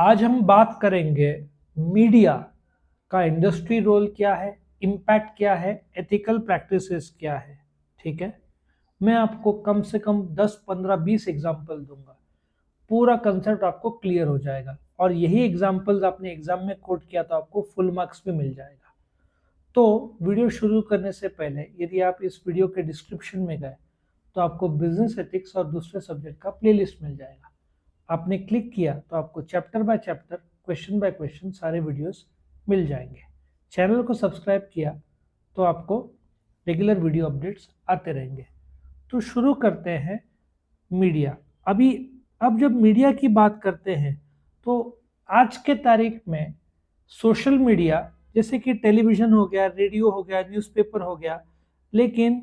आज हम बात करेंगे मीडिया का इंडस्ट्री रोल क्या है, इम्पैक्ट क्या है, एथिकल प्रैक्टिसेस क्या है। ठीक है, मैं आपको कम से कम 10, 15, 20 एग्जाम्पल दूंगा। पूरा कंसेप्ट आपको क्लियर हो जाएगा और यही एग्जाम्पल्स आपने एग्जाम में कोट किया तो आपको फुल मार्क्स भी मिल जाएगा। तो वीडियो शुरू करने से पहले यदि आप इस वीडियो के डिस्क्रिप्शन में गए तो आपको बिजनेस एथिक्स और दूसरे सब्जेक्ट का प्लेलिस्ट मिल जाएगा। आपने क्लिक किया तो आपको chapter by chapter, question by question सारे वीडियोस मिल जाएंगे। चैनल को सब्सक्राइब किया तो आपको रेगुलर वीडियो अपडेट्स आते रहेंगे। तो शुरू करते हैं मीडिया। अभी अब जब मीडिया की बात करते हैं तो आज के तारीख में सोशल मीडिया जैसे कि टेलीविज़न हो गया, रेडियो हो गया, न्यूज़पेपर हो गया, लेकिन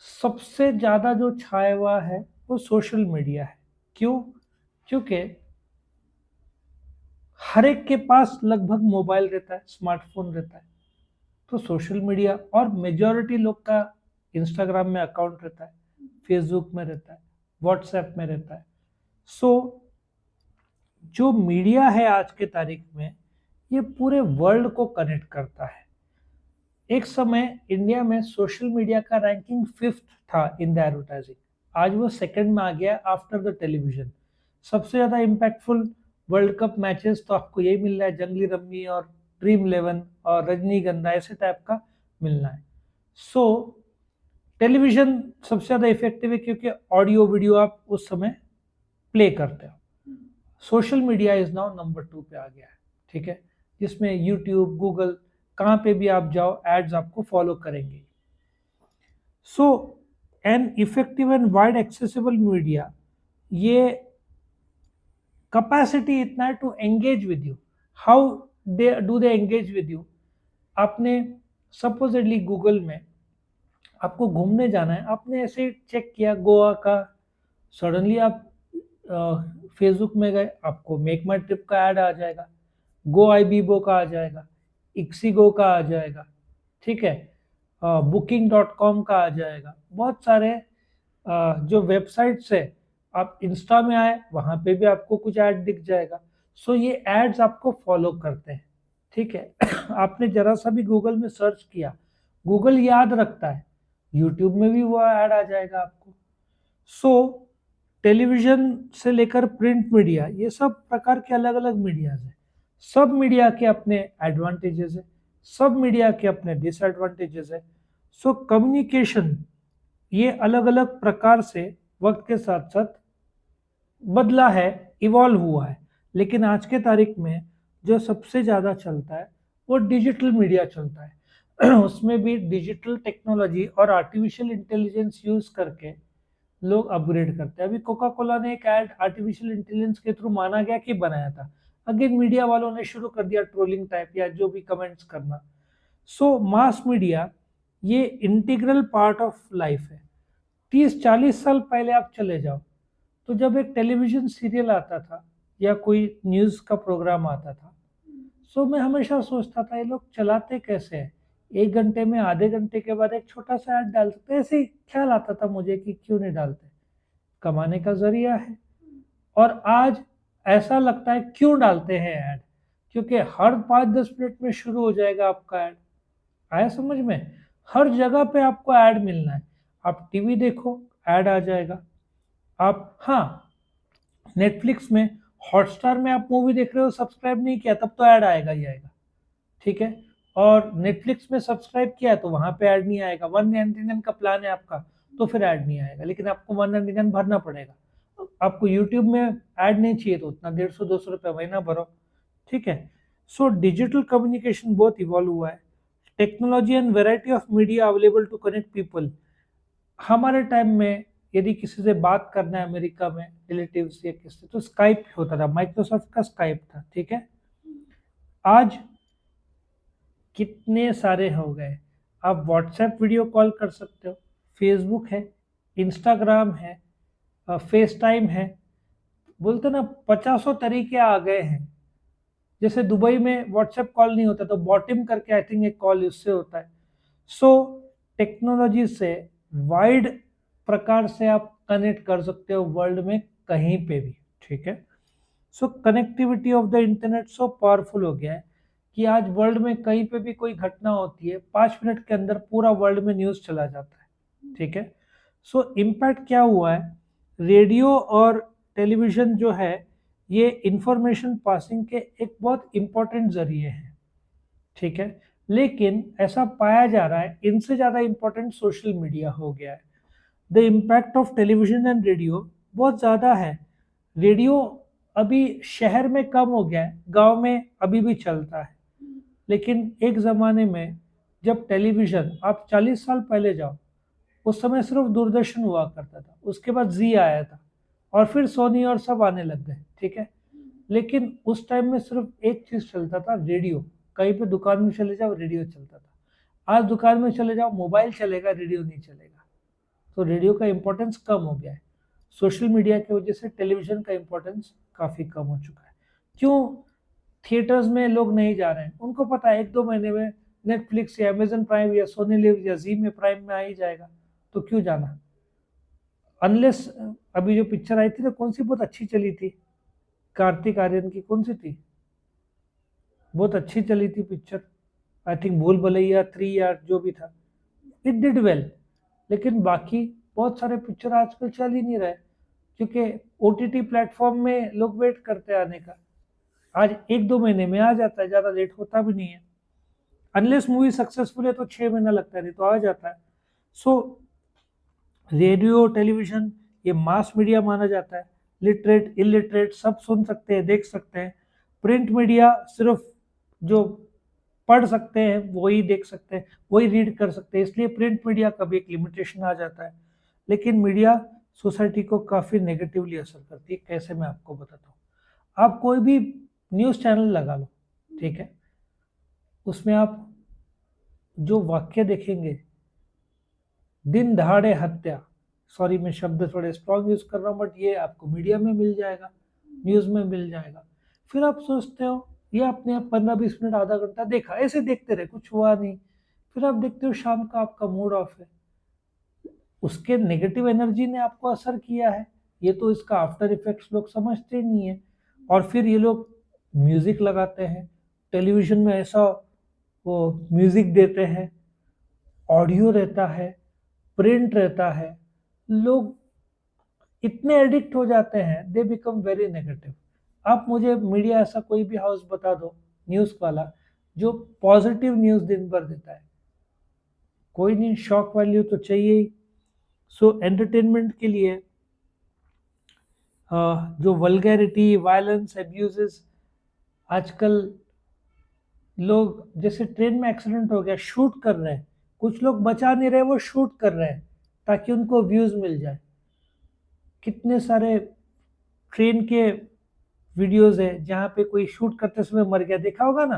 सबसे ज़्यादा जो छाया हुआ है वो सोशल मीडिया है। क्यों? क्योंकि हर एक के पास लगभग मोबाइल रहता है, स्मार्टफोन रहता है। तो सोशल मीडिया और मेजॉरिटी लोग का इंस्टाग्राम में अकाउंट रहता है, फेसबुक में रहता है, व्हाट्सएप में रहता है। सो जो मीडिया है आज के तारीख में ये पूरे वर्ल्ड को कनेक्ट करता है। एक समय इंडिया में सोशल मीडिया का रैंकिंग 5th था इन द एडवर्टाइजिंग। आज वो सेकंड में आ गया आफ्टर द टेलीविजन। सबसे ज़्यादा इम्पैक्टफुल वर्ल्ड कप मैचेस तो आपको यही मिल रहा है, जंगली रम्मी और ड्रीम 11 और रजनीगंधा ऐसे टाइप का मिलना है। सो टेलीविजन सबसे ज़्यादा इफेक्टिव है क्योंकि ऑडियो वीडियो आप उस समय प्ले करते हो। Social media is now number 2 पे आ गया है। ठीक है, जिसमें यूट्यूब, गूगल, कहाँ पे भी आप जाओ एड्स आपको फॉलो करेंगे। So an effective and wide accessible media, ये कैपेसिटी इतना है to engage with you. How they engage with you? आपने सपोजिटली गूगल में आपको घूमने जाना है, आपने ऐसे चेक किया गोवा का, सडनली आप फेसबुक में गए, आपको मेक माई ट्रिप का ऐड आ जाएगा, गो आई बीबो का आ जाएगा, इक्सीगो का आ जाएगा, ठीक है, booking.com का आ जाएगा। बहुत सारे जो वेबसाइट्स है, आप इंस्टा में आए वहाँ पे भी आपको कुछ ऐड दिख जाएगा। सो ये एड्स आपको फॉलो करते हैं। ठीक है आपने जरा सा भी गूगल में सर्च किया, गूगल याद रखता है, यूट्यूब में भी वो ऐड आ जाएगा आपको। सो टेलीविजन से लेकर प्रिंट मीडिया, ये सब प्रकार के अलग अलग मीडियाज हैं। सब मीडिया के अपने एडवांटेजेस है, सब मीडिया के अपने डिसएडवांटेजेस है। सो कम्युनिकेशन ये अलग अलग प्रकार से वक्त के साथ साथ बदला है, इवॉल्व हुआ है। लेकिन आज के तारीख में जो सबसे ज़्यादा चलता है वो डिजिटल मीडिया चलता है उसमें भी डिजिटल टेक्नोलॉजी और आर्टिफिशियल इंटेलिजेंस यूज करके लोग अपग्रेड करते हैं। अभी कोका कोला ने एक ऐड आर्टिफिशियल इंटेलिजेंस के थ्रू माना गया कि बनाया था। अगेन मीडिया वालों ने शुरू कर दिया ट्रोलिंग टाइप या जो भी कमेंट्स करना। सो मास मीडिया ये इंटीग्रल पार्ट ऑफ लाइफ है। 30-40 साल पहले आप चले जाओ तो जब एक टेलीविजन सीरियल आता था या कोई न्यूज़ का प्रोग्राम आता था, सो मैं हमेशा सोचता था ये लोग चलाते कैसे हैं। 1 घंटे में आधे घंटे के बाद एक छोटा सा ऐड डाल सकते, ऐसे ही ख्याल आता था मुझे कि क्यों नहीं डालते, कमाने का जरिया है। और आज ऐसा लगता है क्यों डालते हैं ऐड, क्योंकि हर 5-10 मिनट में शुरू हो जाएगा आपका ऐड। आया समझ में? हर जगह पे आपको ऐड मिलना है। आप टीवी देखो, ऐड आ जाएगा। आप, हाँ, नेटफ्लिक्स में, हॉटस्टार में आप मूवी देख रहे हो, सब्सक्राइब नहीं किया तब तो ऐड आएगा ही आएगा। ठीक है, और नेटफ्लिक्स में सब्सक्राइब किया है तो वहां पे ऐड नहीं आएगा। 199 का प्लान है आपका तो फिर ऐड नहीं आएगा, लेकिन आपको 199 भरना पड़ेगा। आपको यूट्यूब में ऐड नहीं चाहिए तो उतना 150-200 रुपये महीना भरो। ठीक है, सो डिजिटल कम्युनिकेशन बहुत इवॉल्व हुआ है। Technology and variety of media available to connect people. हमारे टाइम में यदि किसी से बात करना है अमेरिका में, रिलेटिव्स या किससे, तो स्काइप होता था, माइक्रोसॉफ्ट का स्काइप था। ठीक है, आज कितने सारे हो गए। आप व्हाट्सएप वीडियो कॉल कर सकते हो, फेसबुक है, इंस्टाग्राम है, फेस टाइम है, बोलते ना 50 तरीके आ गए हैं। जैसे दुबई में व्हाट्सएप कॉल नहीं होता तो बॉटिम करके आई थिंक एक कॉल उससे होता है। सो टेक्नोलॉजी से वाइड प्रकार से आप कनेक्ट कर सकते हो वर्ल्ड में कहीं पे भी। ठीक है, so connectivity of the internet so powerful हो गया है कि आज वर्ल्ड में कहीं पे भी कोई घटना होती है 5 मिनट के अंदर पूरा वर्ल्ड में न्यूज़ चला जाता है, ठीक है। सो इम्पैक्ट क्या हुआ है, रेडियो और टेलीविज़न जो है ये इंफॉर्मेशन पासिंग के एक बहुत इम्पोर्टेंट ज़रिए हैं, ठीक है। लेकिन ऐसा पाया जा रहा है इनसे ज़्यादा इम्पोर्टेंट सोशल मीडिया हो गया है। The impact of television and radio बहुत ज़्यादा है। रेडियो अभी शहर में कम हो गया है, गांव में अभी भी चलता है। लेकिन एक ज़माने में जब टेलीविज़न, आप 40 साल पहले जाओ, उस समय सिर्फ दूरदर्शन हुआ करता था, उसके बाद जी आया था और फिर सोनी और सब आने लग गए, ठीक है। लेकिन उस टाइम में सिर्फ एक चीज़ चलता था, रेडियो। कहीं पे दुकान में चले जाओ रेडियो चलता था। आज दुकान में चले जाओ मोबाइल चलेगा, रेडियो नहीं चलेगा। तो रेडियो का इम्पोर्टेंस कम हो गया है। सोशल मीडिया की वजह से टेलीविज़न का इम्पोर्टेंस काफ़ी कम हो चुका है। क्यों थिएटर्स में लोग नहीं जा रहे हैं? उनको पता है 1-2 महीने में नेटफ्लिक्स या अमेजन प्राइम या सोनी लिव या जी में प्राइम में आ ही जाएगा, तो क्यों जाना? अनलेस अभी जो पिक्चर आई थी ना, कौन सी बहुत अच्छी चली थी, कार्तिक आर्यन की, कौन सी थी, बहुत अच्छी चली थी पिक्चर, आई थिंक भूल भुलैया 3 या जो भी था, इट डिड वेल। लेकिन बाकी बहुत सारे पिक्चर आजकल चल ही नहीं रहे, क्योंकि ओटीटी प्लेटफॉर्म में लोग वेट करते हैं आने का। आज 1-2 महीने में आ जाता है, ज़्यादा लेट होता भी नहीं है। अनलेस मूवी सक्सेसफुल है तो 6 महीना लगता है, नहीं तो आ जाता है। सो रेडियो टेलीविज़न ये मास मीडिया माना जाता है। लिटरेट इलिटरेट सब सुन सकते हैं, देख सकते हैं। प्रिंट मीडिया सिर्फ जो पढ़ सकते हैं वही देख सकते हैं, वही रीड कर सकते हैं, इसलिए प्रिंट मीडिया का भी एक लिमिटेशन आ जाता है। लेकिन मीडिया सोसाइटी को काफ़ी नेगेटिवली असर करती है। कैसे, मैं आपको बताता हूँ। आप कोई भी न्यूज़ चैनल लगा लो, ठीक है, उसमें आप जो वाक्य देखेंगे, दिन दहाड़े हत्या, सॉरी मैं शब्द थोड़े स्ट्रॉन्ग यूज कर रहा हूँ, बट ये आपको मीडिया में मिल जाएगा, न्यूज़ में मिल जाएगा। फिर आप सोचते हो ये आपने 15-20 मिनट आधा घंटा देखा, ऐसे देखते रहे, कुछ हुआ नहीं। फिर आप देखते हो शाम का आपका मूड ऑफ है, उसके नेगेटिव एनर्जी ने आपको असर किया है। ये तो इसका आफ्टर इफेक्ट्स लोग समझते नहीं है। और फिर ये लोग म्यूजिक लगाते हैं, टेलीविजन में ऐसा वो म्यूजिक देते हैं, ऑडियो रहता है, प्रिंट रहता है, लोग इतने एडिक्ट हो जाते हैं, दे बिकम वेरी नेगेटिव। आप मुझे मीडिया ऐसा कोई भी हाउस बता दो न्यूज़ वाला जो पॉजिटिव न्यूज़ दिन भर देता है, कोई नहीं। शॉक वैल्यू तो चाहिए ही। सो एंटरटेनमेंट के लिए जो वल्गैरिटी, वायलेंस, एब्यूजेस, आजकल लोग, जैसे ट्रेन में एक्सीडेंट हो गया, शूट कर रहे हैं, कुछ लोग बचा नहीं रहे, वो शूट कर रहे हैं ताकि उनको व्यूज मिल जाए। कितने सारे ट्रेन के वीडियोस है जहाँ पे कोई शूट करते समय मर गया, देखा होगा ना।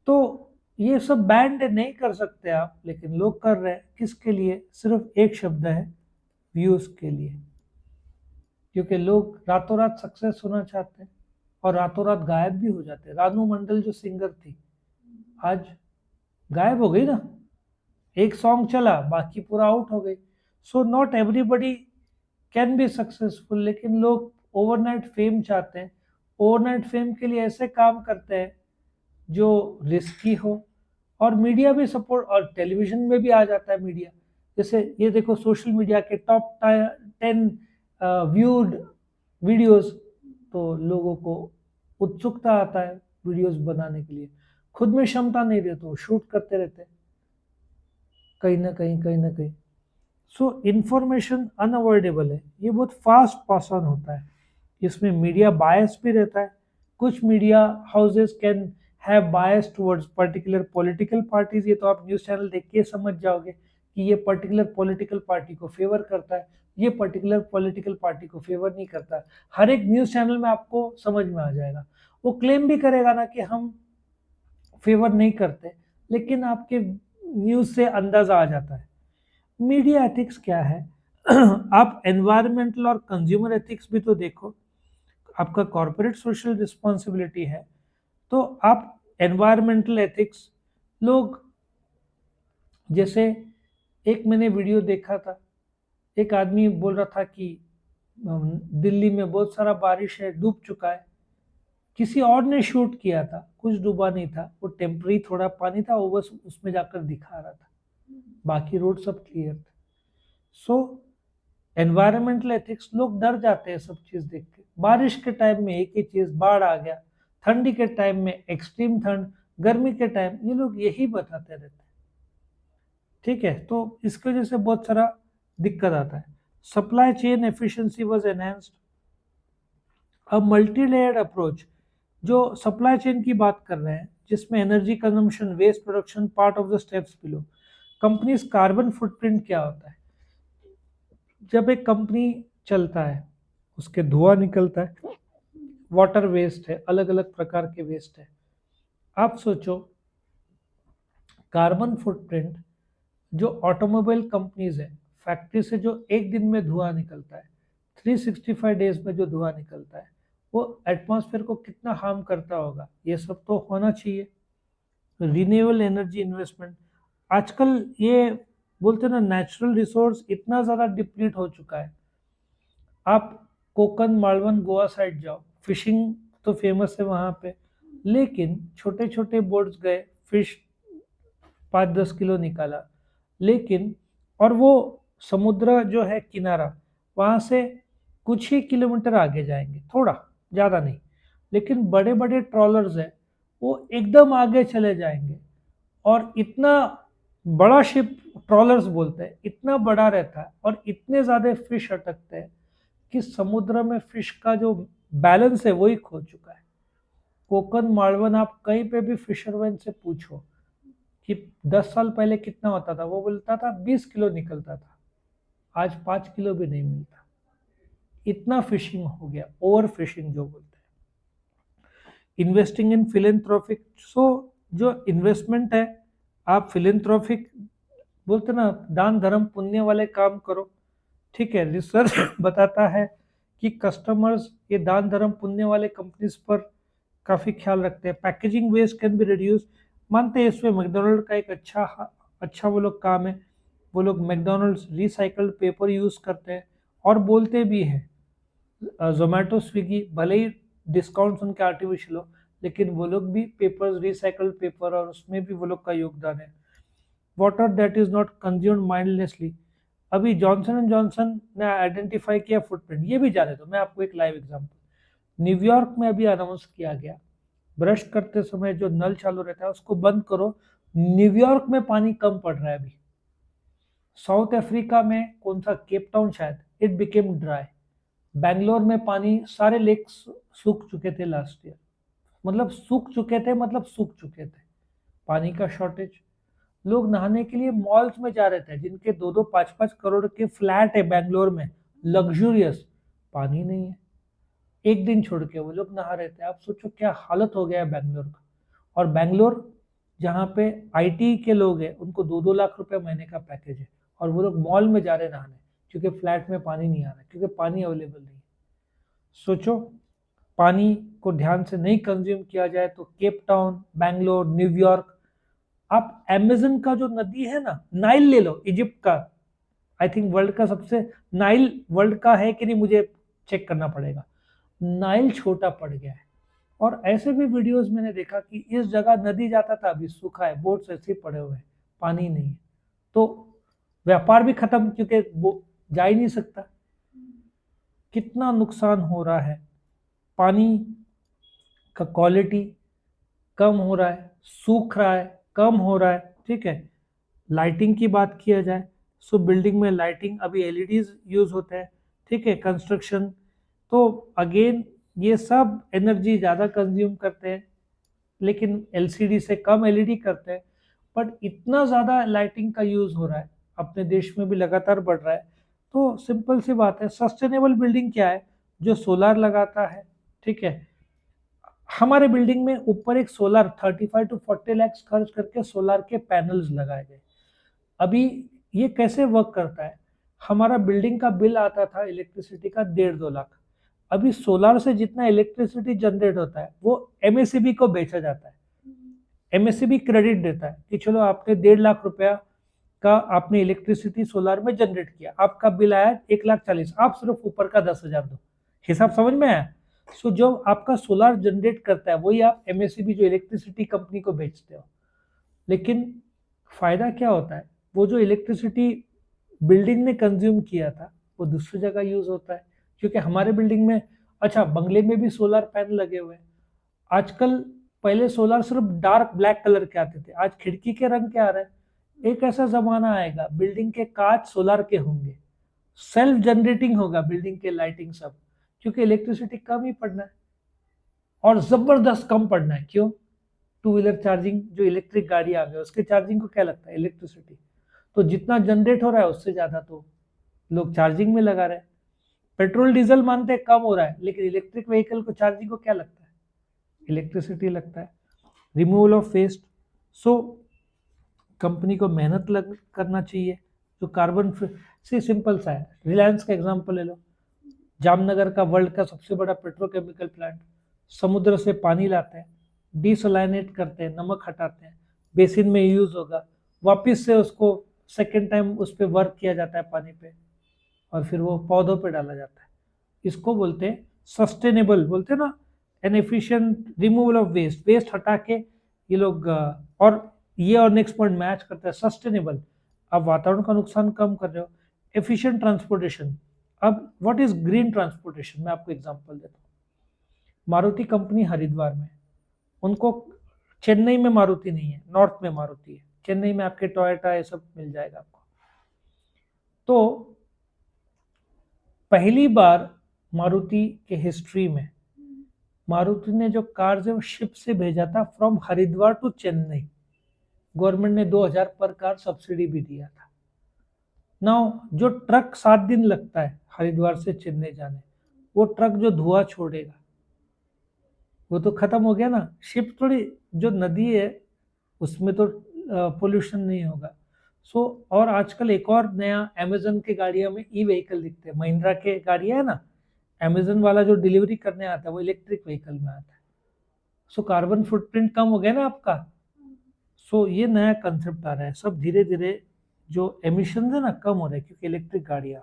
तो ये सब बैंड नहीं कर सकते आप, लेकिन लोग कर रहे हैं, किसके लिए? सिर्फ एक शब्द है, व्यूज के लिए। क्योंकि लोग रातों रात सक्सेस होना चाहते हैं और रातों रात गायब भी हो जाते हैं। रानू मंडल जो सिंगर थी, आज गायब हो गई ना, एक सॉन्ग चला बाकी पूरा आउट हो गई। So not everybody can be successful, लेकिन लोग ओवरनाइट फेम चाहते हैं। ओवरनाइट फेम के लिए ऐसे काम करते हैं जो रिस्की हो, और मीडिया भी सपोर्ट, और टेलीविजन में भी आ जाता है मीडिया। जैसे ये देखो, सोशल मीडिया के टॉप 10 व्यूड वीडियोस, तो लोगों को उत्सुकता आता है वीडियोस बनाने के लिए। खुद में क्षमता नहीं रहती, तो शूट करते रहते हैं कहीं ना कहीं, कहीं ना कहीं। सो इंफॉर्मेशन अनअवॉइडेबल है, ये बहुत फास्ट पास ऑन होता है। इसमें मीडिया बायस भी रहता है। कुछ media houses can have bias towards particular political parties. ये तो आप न्यूज़ चैनल देख के समझ जाओगे कि ये पर्टिकुलर पॉलिटिकल पार्टी को फेवर करता है, ये पर्टिकुलर पॉलिटिकल पार्टी को फेवर नहीं करता है। हर एक न्यूज़ चैनल में आपको समझ में आ जाएगा। वो क्लेम भी करेगा ना कि हम फेवर नहीं करते, लेकिन आपके न्यूज़ से अंदाजा आ जाता है। मीडिया एथिक्स क्या है? आप एनवायरमेंटल और कंज्यूमर एथिक्स भी तो देखो। आपका कॉर्पोरेट सोशल रिस्पॉन्सिबिलिटी है, तो आप एनवायरमेंटल एथिक्स, लोग, जैसे एक मैंने वीडियो देखा था, एक आदमी बोल रहा था कि दिल्ली में बहुत सारा बारिश है, डूब चुका है। किसी और ने शूट किया था, कुछ डूबा नहीं था, वो टेम्पररी थोड़ा पानी था, वो बस उसमें जाकर दिखा रहा था, बाकी रोड सब क्लियर थे। सो एनवायरमेंटल एथिक्स, लोग डर जाते हैं सब चीज देख के। बारिश के टाइम में एक ही चीज, बाढ़ आ गया, ठंडी के टाइम में एक्सट्रीम ठंड, गर्मी के टाइम, ये लोग यही बताते रहते हैं। ठीक है, तो इसकी वजह से बहुत सारा दिक्कत आता है। Supply chain efficiency was enhanced. अब मल्टी लेयर्ड अप्रोच, जो सप्लाई चेन की बात कर रहे हैं, जिसमें energy consumption, waste production, part of the steps below. Companies carbon footprint क्या होता है? जब एक कंपनी चलता है, उसके धुआं निकलता है, वाटर वेस्ट है, अलग अलग प्रकार के वेस्ट है। आप सोचो, कार्बन फुटप्रिंट जो ऑटोमोबाइल कंपनीज है, फैक्ट्री से जो एक दिन में धुआं निकलता है, 365 डेज में जो धुआं निकलता है, वो एटमॉस्फेयर को कितना हार्म करता होगा, ये सब तो होना चाहिए। रिन्यूएबल एनर्जी इन्वेस्टमेंट, आजकल ये बोलते हैं ना, नेचुरल रिसोर्स इतना ज़्यादा डिप्लीट हो चुका है। आप कोकन, मालवन, गोवा साइड जाओ, फिशिंग तो फेमस है वहाँ पे, लेकिन छोटे छोटे बोट्स गए, फिश 5-10 किलो निकाला, लेकिन और वो समुद्र जो है किनारा, वहाँ से कुछ ही किलोमीटर आगे जाएंगे, थोड़ा, ज़्यादा नहीं, लेकिन बड़े बड़े ट्रॉलर्स हैं, वो एकदम आगे चले जाएंगे, और इतना बड़ा शिप, ट्रॉलर्स बोलते हैं, इतना बड़ा रहता है और इतने ज़्यादा फिश अटकते हैं कि समुद्र में फिश का जो बैलेंस है वही खो चुका है। कोकन, मालवन, आप कहीं पे भी फिशरमैन से पूछो कि 10 साल पहले कितना होता था, वो बोलता था 20 किलो निकलता था, आज 5 किलो भी नहीं मिलता। इतना फिशिंग हो गया, ओवर फिशिंग जो बोलते हैं। इन्वेस्टिंग इन फिलेंथ्रोपिक, सो जो इन्वेस्टमेंट है, आप फिलेंथ्रोपिक बोलते ना, दान धर्म पुण्य वाले काम करो। ठीक है, रिसर्च बताता है कि कस्टमर्स ये दान धर्म पुण्य वाले कंपनीज पर काफ़ी ख्याल रखते हैं। Packaging waste can be reduce, मानते हैं इसमें मैकडोनल्ड का एक अच्छा वो लोग काम है। वो लोग मैकडोनल्ड्स रिसाइकल्ड पेपर यूज़ करते हैं और बोलते भी हैं। जोमेटो, स्विगी भले ही डिस्काउंट्स उनके आर्टिफिशियल हो, लेकिन वो लोग भी पेपर्स, रिसाइकल्ड पेपर, और उसमें भी वो लोग का योगदान है। Water that is not consumed mindlessly, अभी जॉनसन एंड जॉनसन ने आइडेंटिफाई किया फुटप्रिंट, ये भी जाने दो, मैं आपको एक लाइव एग्जांपल, न्यूयॉर्क में अभी अनाउंस किया गया, ब्रश करते समय जो नल चालू रहता है उसको बंद करो, न्यूयॉर्क में पानी कम पड़ रहा है अभी। साउथ अफ्रीका में कौन सा, केप टाउन शायद, इट बिकेम ड्राई। बैंगलोर में पानी, सारे लेक सूख चुके थे लास्ट ईयर, मतलब सूख चुके थे, मतलब सूख चुके थे, पानी का शॉर्टेज। लोग नहाने के लिए मॉल्स में जा रहे थे, जिनके 2-5 करोड़ के फ्लैट है बैंगलोर में, लग्जूरियस, पानी नहीं है, एक दिन छोड़ के वो लोग नहा रहे थे। आप सोचो क्या हालत हो गया है बैंगलोर का। और बैंगलोर जहाँ पे आईटी के लोग हैं, उनको 2-2 लाख रुपए महीने का पैकेज है, और वो लोग मॉल में जा रहे नहाने, क्योंकि फ्लैट में पानी नहीं आ रहा है, क्योंकि पानी अवेलेबल नहीं है। सोचो, पानी को ध्यान से नहीं कंज्यूम किया जाए तो केप टाउन, बैंगलोर, न्यूयॉर्क, आप अमेजन का जो नदी है ना, नाइल ले लो, इजिप्ट का, आई थिंक वर्ल्ड का सबसे, नाइल वर्ल्ड का है कि नहीं मुझे चेक करना पड़ेगा, नाइल छोटा पड़ गया है। और ऐसे भी वीडियोस मैंने देखा कि इस जगह नदी जाता था, अभी सूखा है, बोट्स ऐसे ही पड़े हुए हैं, पानी नहीं है, तो व्यापार भी खत्म, क्योंकि वो जा ही नहीं सकता। कितना नुकसान हो रहा है, पानी का क्वालिटी कम हो रहा है, सूख रहा है, कम हो रहा है। ठीक है, लाइटिंग की बात किया जाए, सो बिल्डिंग में लाइटिंग अभी एलईडीज यूज होते हैं। ठीक है, कंस्ट्रक्शन, तो अगेन ये सब एनर्जी ज़्यादा कंज्यूम करते हैं, लेकिन एलसीडी से कम एलईडी करते हैं। बट इतना ज़्यादा लाइटिंग का यूज़ हो रहा है, अपने देश में भी लगातार बढ़ रहा है। तो सिंपल सी बात है, सस्टेनेबल बिल्डिंग क्या है, जो सोलार लगाता है। ठीक है, हमारे बिल्डिंग में ऊपर एक सोलर 35-40 लाख खर्च करके सोलर के पैनल्स लगाए गए। अभी ये कैसे वर्क करता है, हमारा बिल्डिंग का बिल आता था इलेक्ट्रिसिटी का 1.5-2 लाख, अभी सोलर से जितना इलेक्ट्रिसिटी जनरेट होता है वो एमएससीबी को बेचा जाता है। एमएससीबी क्रेडिट देता है कि चलो आपने 1.5 लाख रुपया का आपने इलेक्ट्रिसिटी सोलर में जनरेट किया, आपका बिल आया 1,40,000, आप सिर्फ ऊपर का 10,000 दो। हिसाब समझ में आया? सो जो आपका सोलर जनरेट करता है वही आप एमएससीबी जो इलेक्ट्रिसिटी कंपनी को बेचते हो। लेकिन फायदा क्या होता है, वो जो इलेक्ट्रिसिटी बिल्डिंग ने कंज्यूम किया था वो दूसरी जगह यूज होता है, क्योंकि हमारे बिल्डिंग में, अच्छा बंगले में भी सोलर पैनल लगे हुए हैं आजकल। पहले सोलर सिर्फ डार्क ब्लैक कलर के आते थे, आज खिड़की के रंग के आ रहे हैं। एक ऐसा जमाना आएगा बिल्डिंग के कांच सोलर के होंगे, सेल्फ जनरेटिंग होगा बिल्डिंग के लाइटिंग सब, क्योंकि इलेक्ट्रिसिटी कम ही पड़ना है और जबरदस्त कम पड़ना है। क्यों? टू व्हीलर चार्जिंग, जो इलेक्ट्रिक गाड़ी आ गई उसके चार्जिंग को क्या लगता है, इलेक्ट्रिसिटी। तो जितना जनरेट हो रहा है उससे ज्यादा तो लोग चार्जिंग में लगा रहे हैं। पेट्रोल डीजल मानते हैं कम हो रहा है, लेकिन इलेक्ट्रिक व्हीकल को चार्जिंग को क्या लगता है, इलेक्ट्रिसिटी लगता है। Removal of waste, so company को मेहनत करना चाहिए। जो कार्बन से सिंपल सा है, रिलायंस का एग्जांपल ले लो, जामनगर का वर्ल्ड का सबसे बड़ा पेट्रोकेमिकल प्लांट, समुद्र से पानी लाते हैं, डिसलाइनेट करते हैं, नमक हटाते हैं, बेसिन में यूज होगा, वापस से उसको सेकेंड टाइम उस पर वर्क किया जाता है पानी पे, और फिर वो पौधों पे डाला जाता है। इसको बोलते हैं सस्टेनेबल, बोलते हैं ना, an efficient removal of waste, waste हटा के ये लोग और ये और नेक्स्ट पॉइंट मैच करता है, सस्टेनेबल, आप वातावरण का नुकसान कम कर रहे हो। एफिशिएंट ट्रांसपोर्टेशन, अब व्हाट इज ग्रीन ट्रांसपोर्टेशन, मैं आपको एग्जांपल देता हूँ। मारुति कंपनी हरिद्वार में, उनको चेन्नई में मारुति नहीं है, नॉर्थ में मारुति है, चेन्नई में आपके टोयोटा ये सब मिल जाएगा आपको। तो पहली बार मारुति के हिस्ट्री में मारुति ने जो कार्स है वो शिप से भेजा था from Haridwar to Chennai. Government ने 2,000 पर कार सब्सिडी भी दिया था। नाउ जो ट्रक 7 दिन लगता है हरिद्वार से चेन्नई जाने, वो ट्रक जो धुआं छोड़ेगा वो तो खत्म हो गया ना। शिप थोड़ी, जो नदी है उसमें तो पोल्यूशन नहीं होगा। सो और आजकल एक और नया अमेजन के गाड़ियों में ई व्हीकल दिखते हैं, महिंद्रा के गाड़ियां है ना, अमेजन वाला जो डिलीवरी करने आता है वो इलेक्ट्रिक व्हीकल में आता है। सो कार्बन फुटप्रिंट कम हो गया ना आपका। सो ये नया कंसेप्ट आ रहा है, सब धीरे धीरे जो एमिशन है ना कम हो रहे हैं, क्योंकि इलेक्ट्रिक गाड़ियां,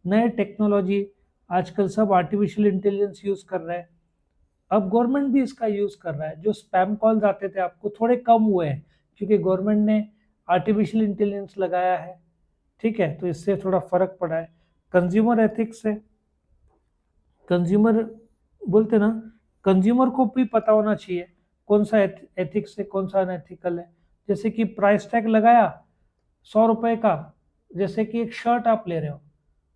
नए टेक्नोलॉजी, आजकल सब आर्टिफिशियल इंटेलिजेंस यूज कर रहे हैं। अब गवर्नमेंट भी इसका यूज कर रहा है, जो स्पैम कॉल्स आते थे आपको थोड़े कम हुए हैं, क्योंकि गवर्नमेंट ने आर्टिफिशियल इंटेलिजेंस लगाया है, ठीक है, तो इससे थोड़ा फर्क पड़ा है। कंज्यूमर एथिक्स है, कंज्यूमर बोलते ना, कंज्यूमर को भी पता होना चाहिए कौन सा एथिक्स है कौन सा अनएथिकल है। जैसे कि प्राइस टैग लगाया 100 रुपए का, जैसे कि एक शर्ट आप ले रहे हो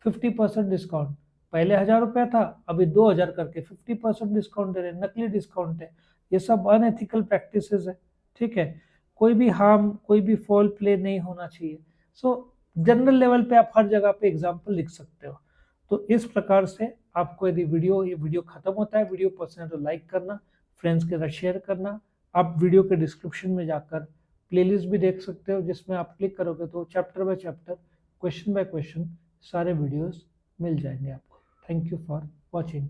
50% डिस्काउंट, पहले 1,000 रुपया था अभी 2,000 करके 50% डिस्काउंट दे रहे हैं, नकली डिस्काउंट है। ये सब अनएथिकल प्रैक्टिसेस है, ठीक है। कोई भी हार्म, कोई भी फॉल प्ले नहीं होना चाहिए। सो जनरल लेवल पे आप हर जगह पे एग्जाम्पल लिख सकते हो। तो इस प्रकार से आपको यदि ये वीडियो खत्म होता है, वीडियो पसंद है तो लाइक करना, फ्रेंड्स के साथ शेयर करना। आप वीडियो के डिस्क्रिप्शन में जाकर प्लेलिस्ट भी देख सकते हो, जिसमें आप क्लिक करोगे तो chapter by chapter, question by question सारे वीडियोस मिल जाएंगे आपको। Thank you for watching.